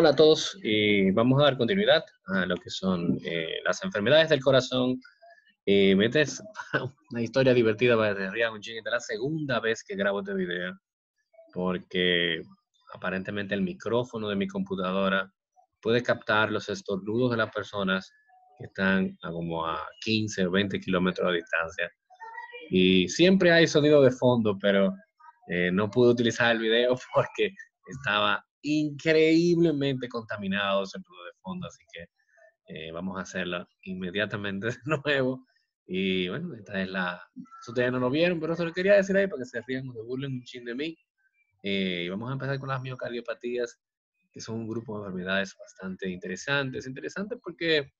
Hola a todos y vamos a dar continuidad a lo que son las enfermedades del corazón. Esta es una historia divertida para que te rías un chingue. Esta es la segunda vez que grabo este video porque aparentemente el micrófono de mi computadora puede captar los estornudos de las personas que están como a 15 o 20 kilómetros de distancia. Y siempre hay sonido de fondo, pero no pude utilizar el video porque estaba increíblemente contaminado ese ruido de fondo, así que vamos a hacerlo inmediatamente de nuevo. Y bueno, esta es la... Ustedes no lo vieron, pero se lo quería decir ahí para que se rían o se burlen un chin de mí. Y vamos a empezar con las miocardiopatías, que son un grupo de enfermedades bastante interesantes. Interesantes porque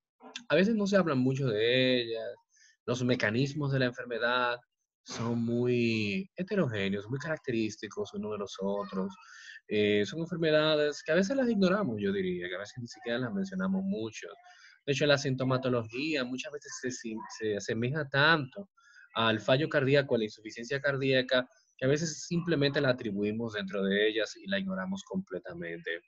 a veces no se habla mucho de ellas. Los mecanismos de la enfermedad son muy heterogéneos, muy característicos unos de los otros. Son enfermedades que a veces las ignoramos, yo diría, que a veces ni siquiera las mencionamos mucho. De hecho, la sintomatología muchas veces se asemeja tanto al fallo cardíaco, a la insuficiencia cardíaca, que a veces simplemente la atribuimos dentro de ellas y la ignoramos completamente.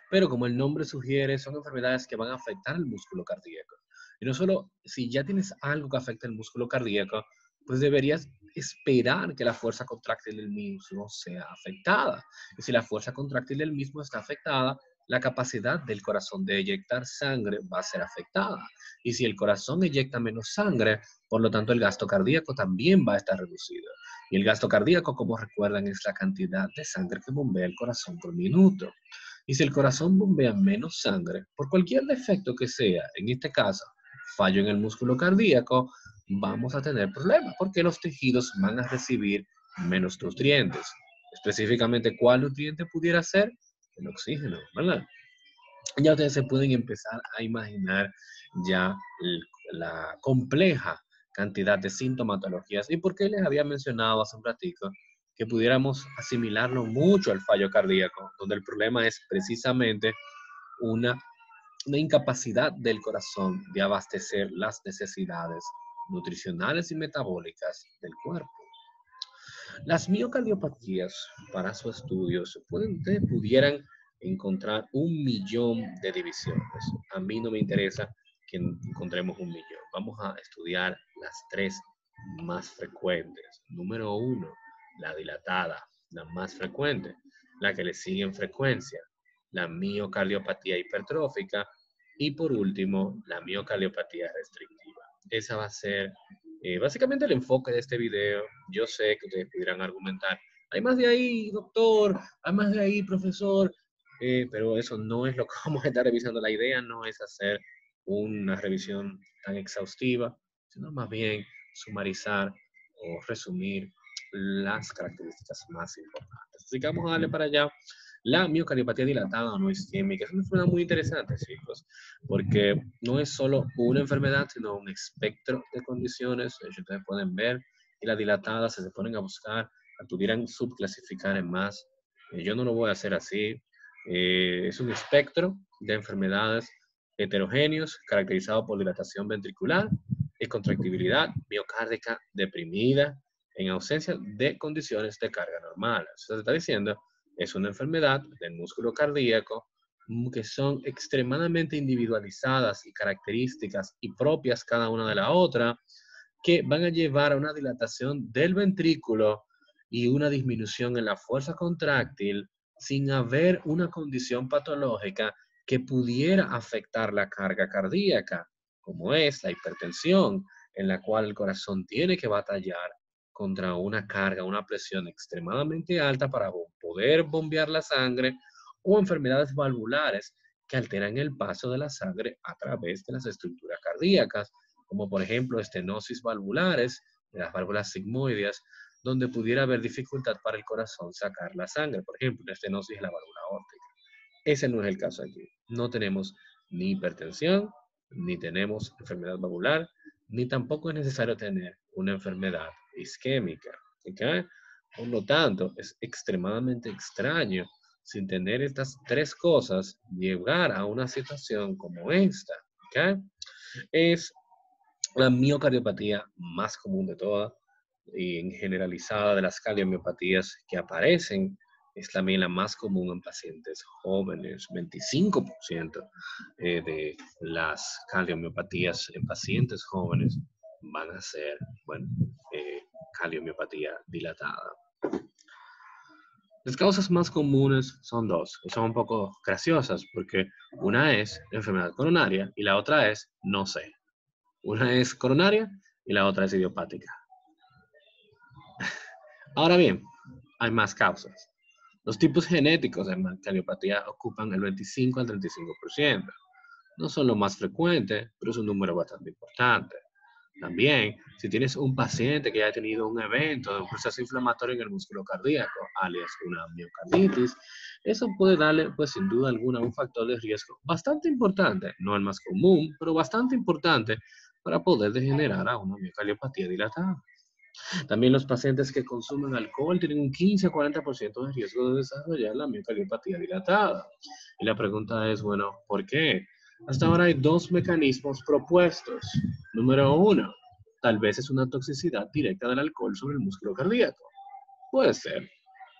Pero como el nombre sugiere, son enfermedades que van a afectar el músculo cardíaco. Y no solo si ya tienes algo que afecta el músculo cardíaco, pues deberías esperar que la fuerza contráctil del mismo sea afectada. Y si la fuerza contráctil del mismo está afectada, la capacidad del corazón de eyectar sangre va a ser afectada. Y si el corazón eyecta menos sangre, por lo tanto el gasto cardíaco también va a estar reducido. Y el gasto cardíaco, como recuerdan, es la cantidad de sangre que bombea el corazón por minuto. Y si el corazón bombea menos sangre, por cualquier defecto que sea, en este caso, fallo en el músculo cardíaco, vamos a tener problemas porque los tejidos van a recibir menos nutrientes. Específicamente, ¿cuál nutriente pudiera ser? El oxígeno, ¿verdad? Ya ustedes se pueden empezar a imaginar ya la compleja cantidad de sintomatologías. ¿Y por qué les había mencionado hace un ratito que pudiéramos asimilarlo mucho al fallo cardíaco, donde el problema es precisamente una, una incapacidad del corazón de abastecer las necesidades nutricionales y metabólicas del cuerpo? Las miocardiopatías, para su estudio, ustedes pudieran encontrar 1 millón de divisiones. A mí no me interesa que encontremos 1 millón. Vamos a estudiar las 3 más frecuentes. Número 1, la dilatada, la más frecuente, la que le sigue en frecuencia, la miocardiopatía hipertrófica y por último, la miocardiopatía restrictiva. Esa va a ser básicamente el enfoque de este video. Yo sé que ustedes pudieran argumentar, hay más de ahí, doctor, hay más de ahí, profesor, pero eso no es lo que vamos a estar revisando. La idea no es hacer una revisión tan exhaustiva, sino más bien sumarizar o resumir las características más importantes. Así que vamos a darle para allá. La miocardiopatía dilatada no isquémica es una enfermedad muy interesante, chicos, porque no es solo una enfermedad, sino un espectro de condiciones. De hecho, ustedes pueden ver que las dilatadas, si se ponen a buscar, la pudieran subclasificar en más. Yo no lo voy a hacer así. Es un espectro de enfermedades heterogéneos caracterizado por dilatación ventricular y contractibilidad miocárdica deprimida en ausencia de condiciones de carga normales. Se está diciendo, es una enfermedad del músculo cardíaco que son extremadamente individualizadas y características y propias cada una de la otra, que van a llevar a una dilatación del ventrículo y una disminución en la fuerza contráctil sin haber una condición patológica que pudiera afectar la carga cardíaca, como es la hipertensión, en la cual el corazón tiene que batallar contra una carga, una presión extremadamente alta para poder bombear la sangre, o enfermedades valvulares que alteran el paso de la sangre a través de las estructuras cardíacas, como por ejemplo estenosis valvulares de las válvulas sigmoideas, donde pudiera haber dificultad para el corazón sacar la sangre, por ejemplo, la estenosis de la válvula aórtica. Ese no es el caso aquí. No tenemos ni hipertensión, ni tenemos enfermedad valvular, ni tampoco es necesario tener una enfermedad isquémica. ¿Okay? Por lo tanto, es extremadamente extraño, sin tener estas 3 cosas, llegar a una situación como esta. ¿Okay? Es la miocardiopatía más común de todas y en generalizada de las cardiomiopatías que aparecen es también la más común en pacientes jóvenes. 25% de las cardiomiopatías en pacientes jóvenes van a ser, bueno, cardiomiopatía dilatada. Las causas más comunes son dos, y son un poco graciosas, porque una es enfermedad coronaria y la otra es no sé. Una es coronaria y la otra es idiopática. Ahora bien, hay más causas. Los tipos genéticos de cardiopatía ocupan el 25 al 35%. No son lo más frecuente, pero es un número bastante importante. También, si tienes un paciente que haya tenido un evento de un proceso inflamatorio en el músculo cardíaco, alias una miocarditis, eso puede darle, pues sin duda alguna, un factor de riesgo bastante importante, no el más común, pero bastante importante para poder degenerar a una miocardiopatía dilatada. También los pacientes que consumen alcohol tienen un 15 a 40% de riesgo de desarrollar la miocardiopatía dilatada. Y la pregunta es, bueno, ¿por qué? Hasta ahora hay dos mecanismos propuestos. Número uno, tal vez es una toxicidad directa del alcohol sobre el músculo cardíaco. Puede ser.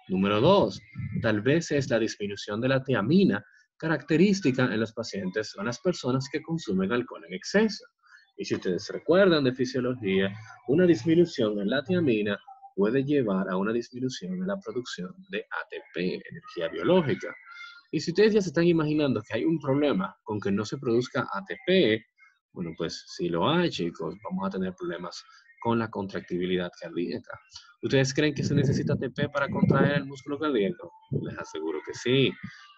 Número dos, tal vez es la disminución de la tiamina, característica en los pacientes o en las personas que consumen alcohol en exceso. Y si ustedes recuerdan de fisiología, una disminución en la tiamina puede llevar a una disminución en la producción de ATP, energía biológica. Y si ustedes ya se están imaginando que hay un problema con que no se produzca ATP, bueno, pues si lo hay, chicos, vamos a tener problemas con la contractibilidad cardíaca. ¿Ustedes creen que se necesita ATP para contraer el músculo cardíaco? Les aseguro que sí.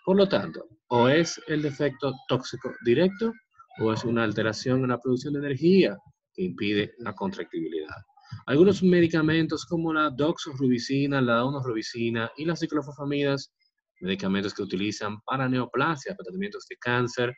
Por lo tanto, o es el defecto tóxico directo o es una alteración en la producción de energía que impide la contractibilidad. Algunos medicamentos como la doxorubicina, la daunorubicina y las ciclofosfamidas, medicamentos que utilizan para neoplasia, para tratamientos de cáncer,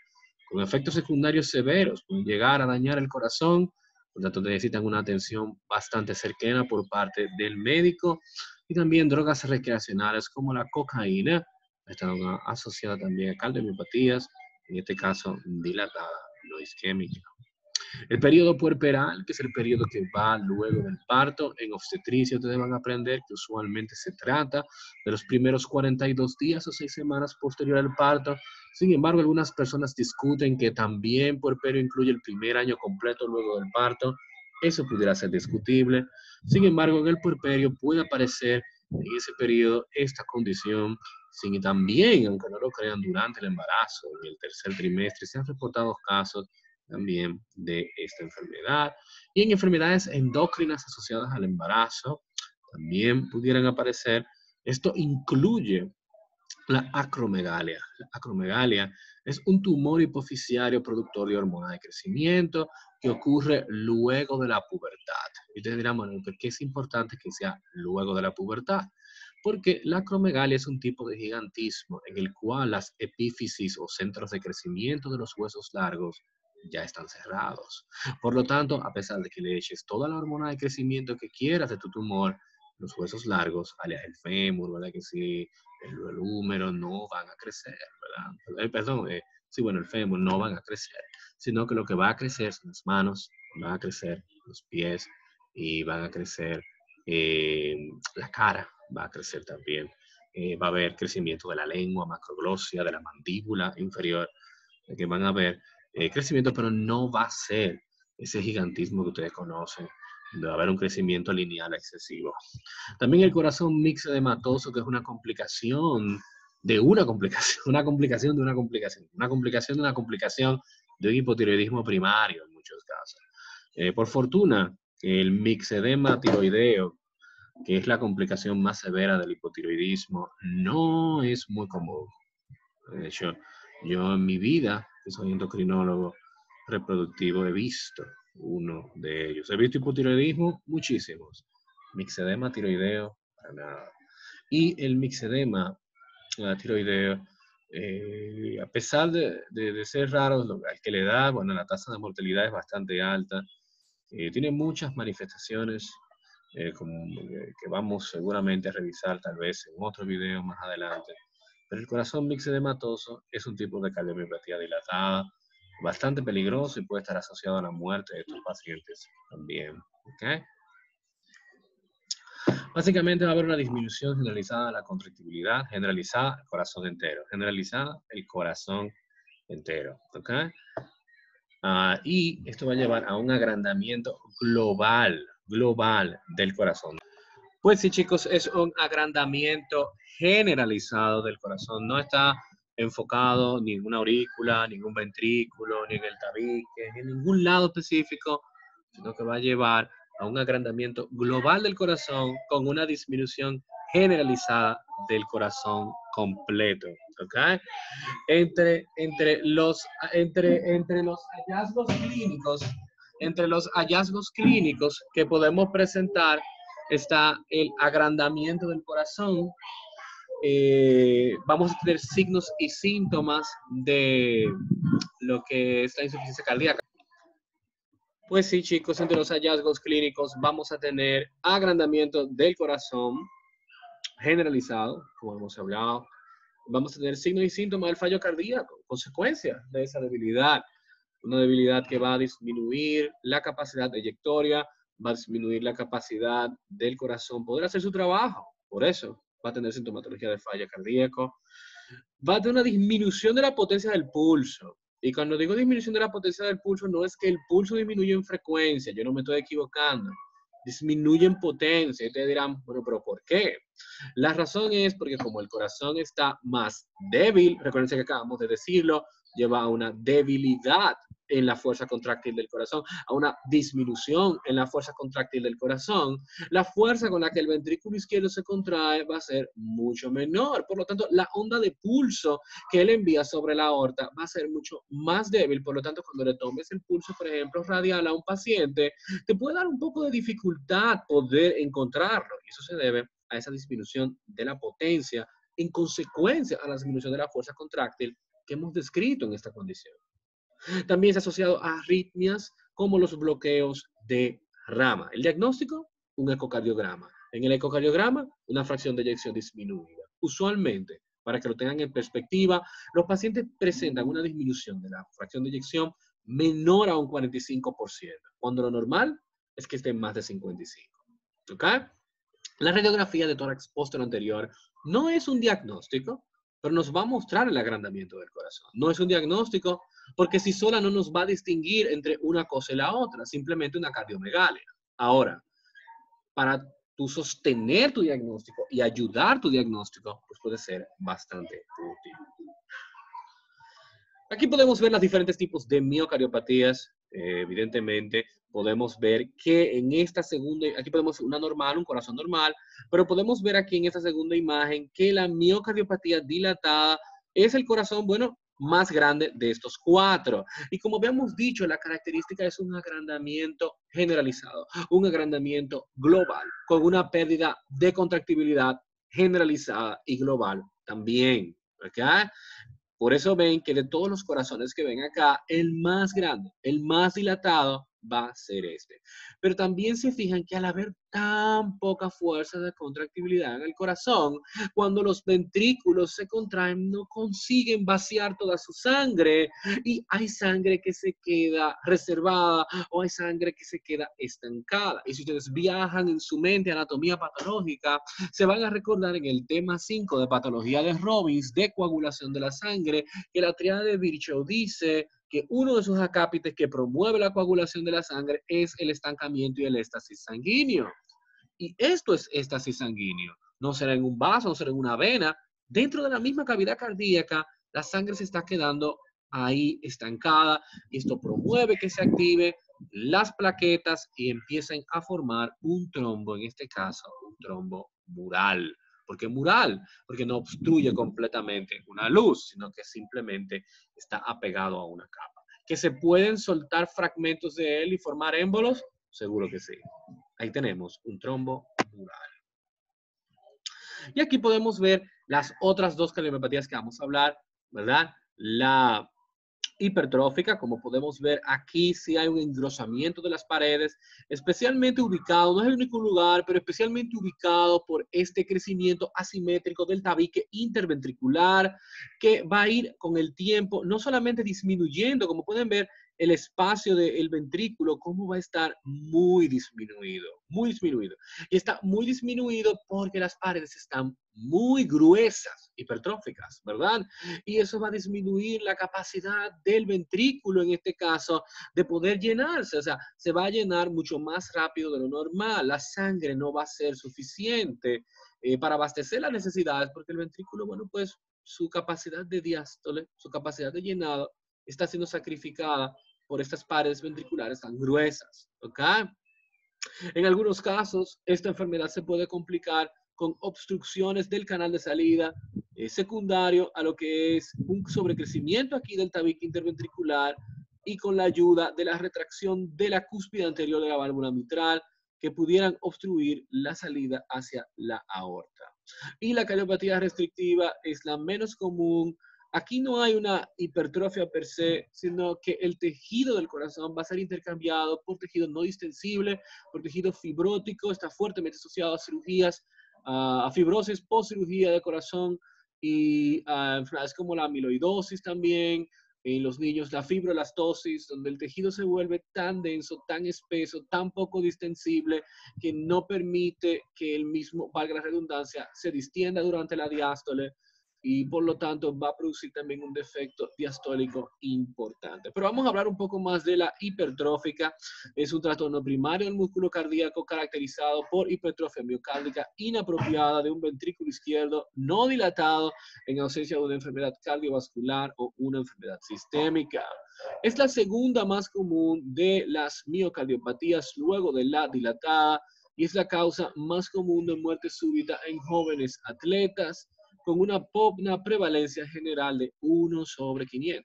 con efectos secundarios severos, pueden llegar a dañar el corazón, por lo tanto necesitan una atención bastante cercana por parte del médico, y también drogas recreacionales como la cocaína, están asociadas también a cardiomiopatías, en este caso dilatada, no isquémica. El periodo puerperal, que es el periodo que va luego del parto, en obstetricia ustedes van a aprender que usualmente se trata de los primeros 42 días o 6 semanas posterior al parto. Sin embargo, algunas personas discuten que también puerperio incluye el primer año completo luego del parto. Eso pudiera ser discutible. Sin embargo, en el puerperio puede aparecer en ese periodo esta condición. Sin, también, aunque no lo crean, durante el embarazo, en el tercer trimestre, se han reportado casos también de esta enfermedad. Y en enfermedades endócrinas asociadas al embarazo también pudieran aparecer. Esto incluye la acromegalia. La acromegalia es un tumor hipofisiario productor de hormona de crecimiento que ocurre luego de la pubertad. Y ustedes dirán, bueno, ¿por qué es importante que sea luego de la pubertad? Porque la acromegalia es un tipo de gigantismo en el cual las epífisis o centros de crecimiento de los huesos largos ya están cerrados. Por lo tanto, a pesar de que le eches toda la hormona de crecimiento que quieras de tu tumor, los huesos largos, alias el fémur, ¿verdad? Que sí, el húmero no van a crecer, ¿verdad? Perdón, sí, bueno, el fémur no van a crecer, sino que lo que va a crecer son las manos, van a crecer los pies y van a crecer la cara, va a crecer también. Va a haber crecimiento de la lengua, macroglosia, de la mandíbula inferior, que van a haber crecimiento, pero no va a ser ese gigantismo que ustedes conocen. Va a haber un crecimiento lineal excesivo. También el corazón mixedematoso, que es una complicación de una complicación, una complicación de una complicación, una complicación de una complicación de un hipotiroidismo primario en muchos casos. Por fortuna, el mixedema tiroideo, que es la complicación más severa del hipotiroidismo, no es muy común. De hecho, yo en mi vida, que soy endocrinólogo reproductivo, he visto uno de ellos. He visto hipotiroidismo, muchísimos. Mixedema tiroideo, para nada. Y el mixedema tiroideo, a pesar de ser raro, al que le da, bueno, la tasa de mortalidad es bastante alta. Tiene muchas manifestaciones que vamos seguramente a revisar tal vez en otro video más adelante. Pero el corazón mixedematoso es un tipo de cardiomiopatía dilatada, bastante peligroso y puede estar asociado a la muerte de estos pacientes también. ¿Okay? Básicamente va a haber una disminución generalizada de la contractibilidad, generalizada el corazón entero, generalizada el corazón entero, ¿ok? Y esto va a llevar a un agrandamiento global del corazón. Pues sí, chicos, es un agrandamiento generalizado del corazón. No está enfocado ni en una aurícula, ni en un ventrículo, ni en el tabique, ni en ningún lado específico, sino que va a llevar a un agrandamiento global del corazón con una disminución generalizada del corazón completo. ¿Ok? Entre los hallazgos clínicos, entre los hallazgos clínicos que podemos presentar está el agrandamiento del corazón. Vamos a tener signos y síntomas de lo que es la insuficiencia cardíaca. Pues sí, chicos, entre los hallazgos clínicos vamos a tener agrandamiento del corazón generalizado, como hemos hablado. Vamos a tener signos y síntomas del fallo cardíaco, consecuencias de esa debilidad. Una debilidad que va a disminuir la capacidad eyectoria, va a disminuir la capacidad del corazón poder hacer su trabajo. Por eso va a tener sintomatología de fallo cardíaco. Va a tener una disminución de la potencia del pulso. Y cuando digo disminución de la potencia del pulso, no es que el pulso disminuye en frecuencia, yo no me estoy equivocando. Disminuye en potencia. Y ustedes dirán, bueno, pero ¿por qué? La razón es porque como el corazón está más débil, recuerden que acabamos de decirlo, lleva a una debilidad en la fuerza contráctil del corazón, a una disminución en la fuerza contráctil del corazón, la fuerza con la que el ventrículo izquierdo se contrae va a ser mucho menor. Por lo tanto, la onda de pulso que él envía sobre la aorta va a ser mucho más débil. Por lo tanto, cuando le tomes el pulso, por ejemplo, radial a un paciente, te puede dar un poco de dificultad poder encontrarlo. Y eso se debe a esa disminución de la potencia en consecuencia a la disminución de la fuerza contráctil que hemos descrito en esta condición. También se ha asociado a arritmias como los bloqueos de rama. El diagnóstico, un ecocardiograma. En el ecocardiograma, una fracción de eyección disminuida. Usualmente, para que lo tengan en perspectiva, los pacientes presentan una disminución de la fracción de eyección menor a un 45%, cuando lo normal es que esté en más de 55%. ¿Ok? La radiografía de tórax posterior anterior no es un diagnóstico, pero nos va a mostrar el agrandamiento del corazón. No es un diagnóstico porque si sola no nos va a distinguir entre una cosa y la otra, simplemente una cardiomegalia. Ahora, para tú sostener tu diagnóstico y ayudar tu diagnóstico, pues puede ser bastante útil. Aquí podemos ver los diferentes tipos de miocardiopatías. Evidentemente, podemos ver que en esta segunda, aquí podemos una normal, un corazón normal, pero podemos ver aquí en esta segunda imagen que la miocardiopatía dilatada es el corazón, bueno, más grande de estos cuatro. Y como habíamos dicho, la característica es un agrandamiento generalizado, un agrandamiento global, con una pérdida de contractibilidad generalizada y global también. ¿Okay? Por eso ven que de todos los corazones que ven acá, el más grande, el más dilatado va a ser este. Pero también se fijan que al haber tan poca fuerza de contractibilidad en el corazón, cuando los ventrículos se contraen, no consiguen vaciar toda su sangre y hay sangre que se queda reservada o hay sangre que se queda estancada. Y si ustedes viajan en su mente a anatomía patológica, se van a recordar en el tema 5 de patología de Robbins, de coagulación de la sangre, que la tríada de Virchow dice que uno de sus acápites que promueve la coagulación de la sangre es el estancamiento y el éxtasis sanguíneo. Y esto es éxtasis sanguíneo. No será en un vaso, no será en una vena. Dentro de la misma cavidad cardíaca, la sangre se está quedando ahí estancada y esto promueve que se active las plaquetas y empiecen a formar un trombo, en este caso, un trombo mural. ¿Por qué mural? Porque no obstruye completamente una luz, sino que simplemente está apegado a una capa. ¿Que se pueden soltar fragmentos de él y formar émbolos? Seguro que sí. Ahí tenemos un trombo mural. Y aquí podemos ver las otras dos cardiomiopatías que vamos a hablar, ¿verdad? La hipertrófica, como podemos ver aquí, sí hay un engrosamiento de las paredes, especialmente ubicado, no es el único lugar, pero especialmente ubicado por este crecimiento asimétrico del tabique interventricular, que va a ir con el tiempo, no solamente disminuyendo, como pueden ver, el espacio del ventrículo, cómo va a estar muy disminuido, muy disminuido. Y está muy disminuido porque las paredes están muy gruesas, hipertróficas, ¿verdad? Y eso va a disminuir la capacidad del ventrículo, en este caso, de poder llenarse. O sea, se va a llenar mucho más rápido de lo normal. La sangre no va a ser suficiente para abastecer las necesidades porque el ventrículo, bueno, pues su capacidad de diástole, su capacidad de llenado, está siendo sacrificada por estas paredes ventriculares tan gruesas, ¿ok? En algunos casos, esta enfermedad se puede complicar con obstrucciones del canal de salida secundario a lo que es un sobrecrecimiento aquí del tabique interventricular y con la ayuda de la retracción de la cúspide anterior de la válvula mitral que pudieran obstruir la salida hacia la aorta. Y la cardiopatía restrictiva es la menos común. Aquí no hay una hipertrofia per se, sino que el tejido del corazón va a ser intercambiado por tejido no distensible, por tejido fibrótico, está fuertemente asociado a cirugías, a fibrosis post cirugía de corazón y a enfermedades como la amiloidosis también, en los niños la fibrolastosis, donde el tejido se vuelve tan denso, tan espeso, tan poco distensible, que no permite que el mismo, valga la redundancia, se distienda durante la diástole y por lo tanto va a producir también un defecto diastólico importante. Pero vamos a hablar un poco más de la hipertrófica. Es un trastorno primario del músculo cardíaco caracterizado por hipertrofia miocárdica inapropiada de un ventrículo izquierdo no dilatado en ausencia de una enfermedad cardiovascular o una enfermedad sistémica. Es la segunda más común de las miocardiopatías luego de la dilatada y es la causa más común de muerte súbita en jóvenes atletas, con una prevalencia general de 1 sobre 500.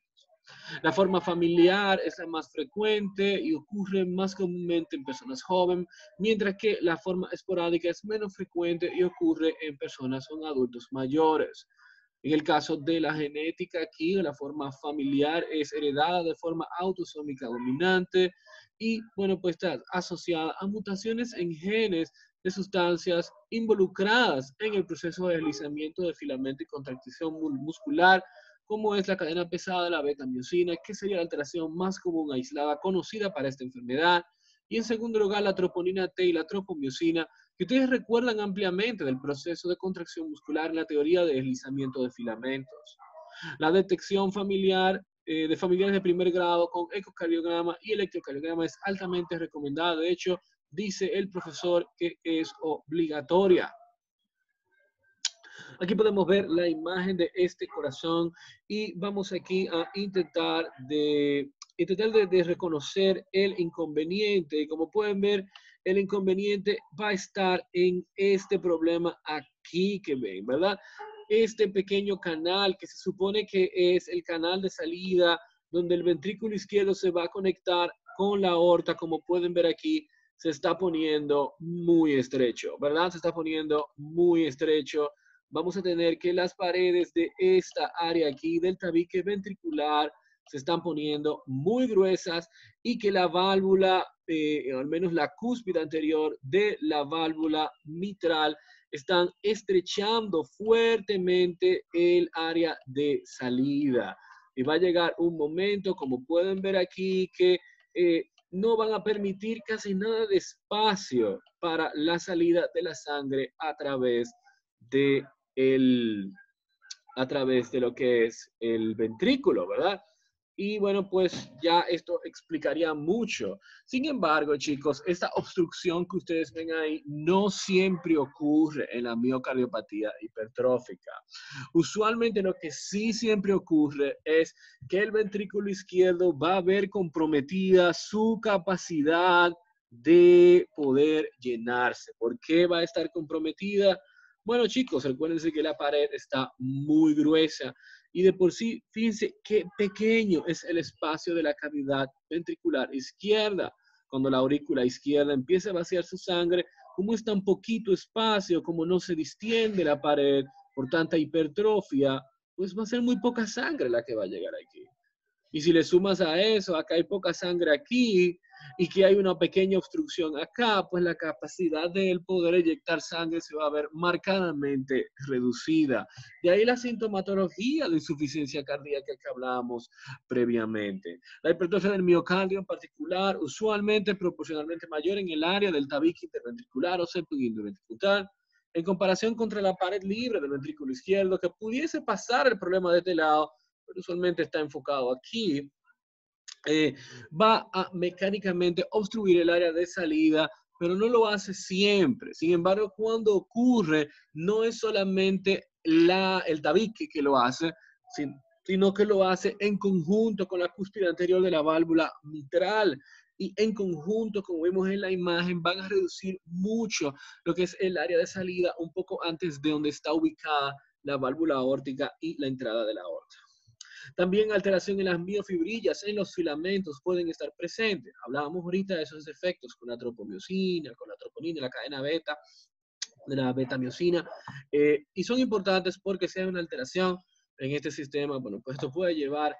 La forma familiar es la más frecuente y ocurre más comúnmente en personas jóvenes, mientras que la forma esporádica es menos frecuente y ocurre en personas o adultos mayores. En el caso de la genética, aquí la forma familiar es heredada de forma autosómica dominante y, bueno, pues está asociada a mutaciones en genes de sustancias involucradas en el proceso de deslizamiento de filamento y contracción muscular, como es la cadena pesada de la beta-miosina, que sería la alteración más común aislada conocida para esta enfermedad. Y en segundo lugar, la troponina T y la tropomiosina, que ustedes recuerdan ampliamente del proceso de contracción muscular en la teoría de deslizamiento de filamentos. La detección familiar de familiares de primer grado con ecocardiograma y electrocardiograma es altamente recomendada. De hecho, dice el profesor que es obligatoria. Aquí podemos ver la imagen de este corazón y vamos aquí a intentar de reconocer el inconveniente. Y como pueden ver, el inconveniente va a estar en este problema aquí que ven, ¿verdad? Este pequeño canal que se supone que es el canal de salida donde el ventrículo izquierdo se va a conectar con la aorta, como pueden ver aquí, se está poniendo muy estrecho, ¿verdad? Se está poniendo muy estrecho. Vamos a tener que las paredes de esta área aquí del tabique ventricular se están poniendo muy gruesas y que la válvula, al menos la cúspide anterior de la válvula mitral, están estrechando fuertemente el área de salida. Y va a llegar un momento, como pueden ver aquí, que no van a permitir casi nada de espacio para la salida de la sangre a través de lo que es el ventrículo, ¿verdad? Y bueno, pues ya esto explicaría mucho. Sin embargo, chicos, esta obstrucción que ustedes ven ahí no siempre ocurre en la miocardiopatía hipertrófica. Usualmente lo que sí siempre ocurre es que el ventrículo izquierdo va a ver comprometida su capacidad de poder llenarse. ¿Por qué va a estar comprometida? Bueno, chicos, recuérdense que la pared está muy gruesa y de por sí, fíjense qué pequeño es el espacio de la cavidad ventricular izquierda. Cuando la aurícula izquierda empieza a vaciar su sangre, como es tan poquito espacio, como no se distiende la pared por tanta hipertrofia, pues va a ser muy poca sangre la que va a llegar aquí. Y si le sumas a eso, acá hay poca sangre aquí, y que hay una pequeña obstrucción acá, pues la capacidad de él poder eyectar sangre se va a ver marcadamente reducida. De ahí la sintomatología de insuficiencia cardíaca que hablábamos previamente. La hipertrofia del miocardio en particular, usualmente proporcionalmente mayor en el área del tabique interventricular o septum interventricular, en comparación contra la pared libre del ventrículo izquierdo, que pudiese pasar el problema de este lado, pero usualmente está enfocado aquí, va a mecánicamente obstruir el área de salida, pero no lo hace siempre. Sin embargo, cuando ocurre, no es solamente el tabique que lo hace, sino que lo hace en conjunto con la cúspide anterior de la válvula mitral. Y en conjunto, como vemos en la imagen, van a reducir mucho lo que es el área de salida un poco antes de donde está ubicada la válvula aórtica y la entrada de la aorta. También alteración en las miofibrillas, en los filamentos pueden estar presentes. Hablábamos ahorita de esos efectos con la tropomiosina, con la troponina, la cadena beta, de la beta-miosina, y son importantes porque si hay una alteración en este sistema, bueno, pues esto puede llevar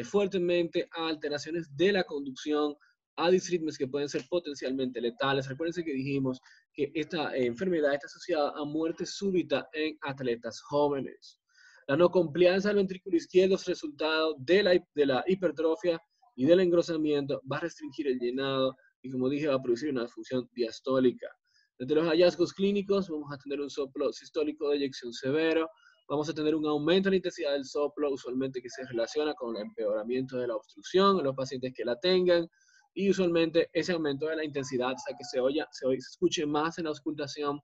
fuertemente a alteraciones de la conducción, a disritmias que pueden ser potencialmente letales. Recuerden que dijimos que esta enfermedad está asociada a muerte súbita en atletas jóvenes. La no complianza del ventrículo izquierdo es resultado de la hipertrofia y del engrosamiento, va a restringir el llenado y, como dije, va a producir una función diastólica. Entre los hallazgos clínicos vamos a tener un soplo sistólico de eyección severo, vamos a tener un aumento en la intensidad del soplo, usualmente que se relaciona con el empeoramiento de la obstrucción en los pacientes que la tengan, y usualmente ese aumento de la intensidad, o sea, que se escuche más en la auscultación,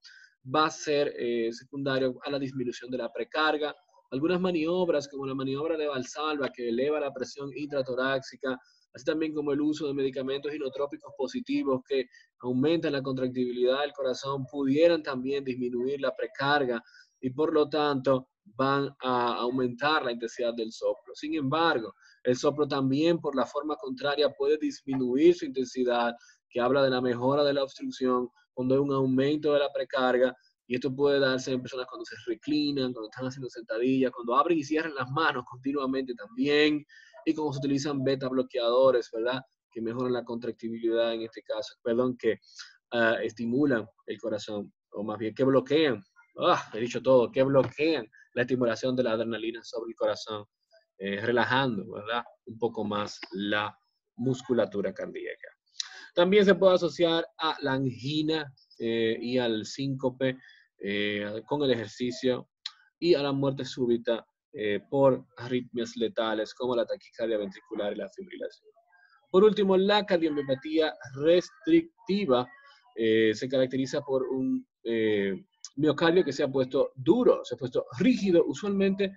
va a ser secundario a la disminución de la precarga. Algunas maniobras, como la maniobra de Valsalva, que eleva la presión intratorácica, así también como el uso de medicamentos inotrópicos positivos que aumentan la contractibilidad del corazón, pudieran también disminuir la precarga y por lo tanto van a aumentar la intensidad del soplo. Sin embargo, el soplo también por la forma contraria puede disminuir su intensidad, que habla de la mejora de la obstrucción, cuando hay un aumento de la precarga, y esto puede darse en personas cuando se reclinan, cuando están haciendo sentadillas, cuando abren y cierran las manos continuamente también, y cuando se utilizan beta bloqueadores, ¿verdad? Que mejoran la contractibilidad en este caso, perdón, que estimulan el corazón, o más bien que bloquean, he dicho todo, que bloquean la estimulación de la adrenalina sobre el corazón, relajando, ¿verdad? Un poco más la musculatura cardíaca. También se puede asociar a la angina y al síncope con el ejercicio y a la muerte súbita por arritmias letales como la taquicardia ventricular y la fibrilación. Por último, la cardiomiopatía restrictiva se caracteriza por un miocardio que se ha puesto duro, se ha puesto rígido. Usualmente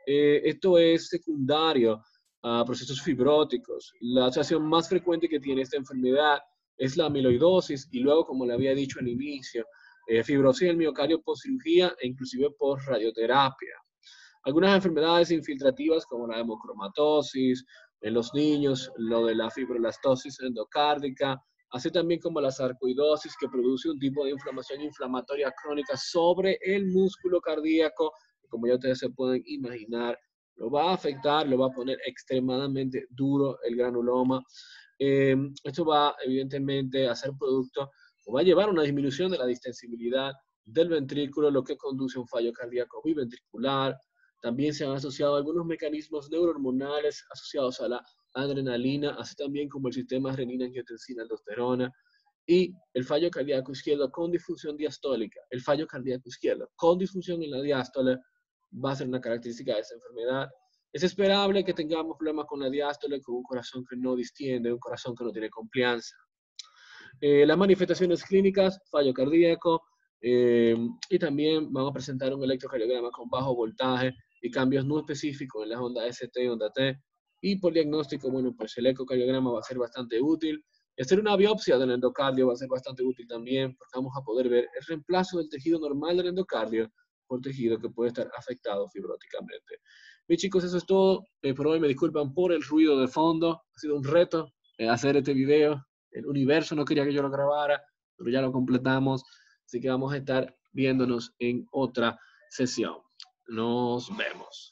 esto es secundario a procesos fibróticos. La asociación más frecuente que tiene esta enfermedad es la amiloidosis y luego, como le había dicho al inicio, fibrosis del miocardio por cirugía e inclusive por radioterapia. Algunas enfermedades infiltrativas como la hemocromatosis en los niños, lo de la fibrolastosis endocárdica, así también como la sarcoidosis que produce un tipo de inflamación inflamatoria crónica sobre el músculo cardíaco, que como ya ustedes se pueden imaginar, lo va a afectar, lo va a poner extremadamente duro el granuloma. Esto va evidentemente a ser producto o va a llevar a una disminución de la distensibilidad del ventrículo, lo que conduce a un fallo cardíaco biventricular. También se han asociado algunos mecanismos neurohormonales asociados a la adrenalina, así también como el sistema renina-angiotensina-aldosterona, y el fallo cardíaco izquierdo con disfunción diastólica. El fallo cardíaco izquierdo con disfunción en la diástole va a ser una característica de esa enfermedad. Es esperable que tengamos problemas con la diástole, con un corazón que no distiende, un corazón que no tiene complianza. Las manifestaciones clínicas, fallo cardíaco, y también vamos a presentar un electrocardiograma con bajo voltaje y cambios no específicos en las ondas ST y onda T. Y por diagnóstico, bueno, pues el ecocardiograma va a ser bastante útil. Hacer una biopsia del endocardio va a ser bastante útil también, porque vamos a poder ver el reemplazo del tejido normal del endocardio por tejido que puede estar afectado fibróticamente. Bien, chicos, eso es todo. Por hoy me disculpan por el ruido de fondo. Ha sido un reto hacer este video. El universo no quería que yo lo grabara, pero ya lo completamos. Así que vamos a estar viéndonos en otra sesión. Nos vemos.